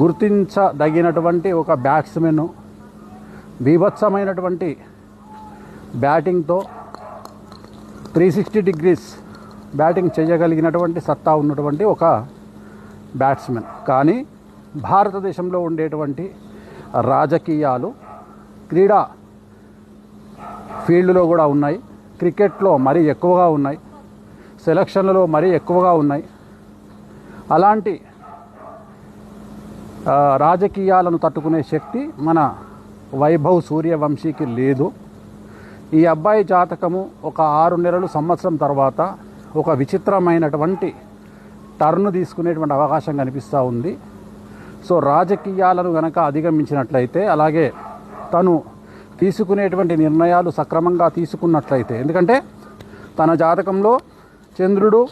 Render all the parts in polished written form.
గుర్తించదగినటువంటి ఒక batsmen, బీభత్సమైనటువంటి బ్యాటింగ్తో 360 degrees batting చేయగలిగినటువంటి సత్తా ఉన్నటువంటి ఒక బ్యాట్స్మెన్. కానీ భారతదేశంలో ఉండేటువంటి రాజకీయాలు క్రీడా ఫీల్డ్లో కూడా ఉన్నాయి, క్రికెట్లో మరీ ఎక్కువగా ఉన్నాయి, సెలక్షన్లలో మరీ ఎక్కువగా ఉన్నాయి. అలాంటి రాజకీయాలను తట్టుకునే శక్తి మన వైభవ్ సూర్యవంశీకి లేదు. ఈ అబ్బాయి జాతకము ఒక 6 నెలలు సంవత్సరం తర్వాత ఒక విచిత్రమైనటువంటి టర్న్ తీసుకునేటువంటి అవకాశం కనిపిస్తూ ఉంది. సో రాజకీయాలను గనక అధిగమించినట్లయితే, అలాగే తను తీసుకునేటువంటి నిర్ణయాలు సక్రమంగా తీసుకున్నట్లయితే, ఎందుకంటే తన జాతకంలో చంద్రుడు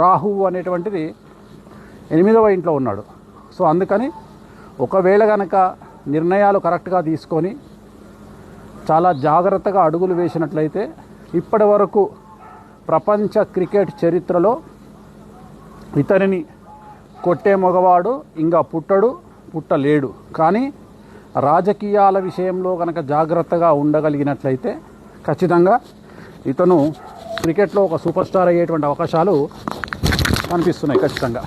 రాహువు అనేటువంటిది 8వ ఇంట్లో ఉన్నాడు. సో అందుకని ఒకవేళ కనుక నిర్ణయాలు కరెక్ట్గా తీసుకొని చాలా జాగ్రత్తగా అడుగులు వేసినట్లయితే ఇప్పటి వరకు ప్రపంచ క్రికెట్ చరిత్రలో ఇతనిని కొట్టే మగవాడు ఇంకా పుట్టలేడు. కానీ రాజకీయాల విషయంలో కనుక జాగ్రత్తగా ఉండగలిగినట్లయితే ఖచ్చితంగా ఇతను క్రికెట్లో ఒక సూపర్ స్టార్ అయ్యేటువంటి అవకాశాలు కనిపిస్తున్నాయి ఖచ్చితంగా.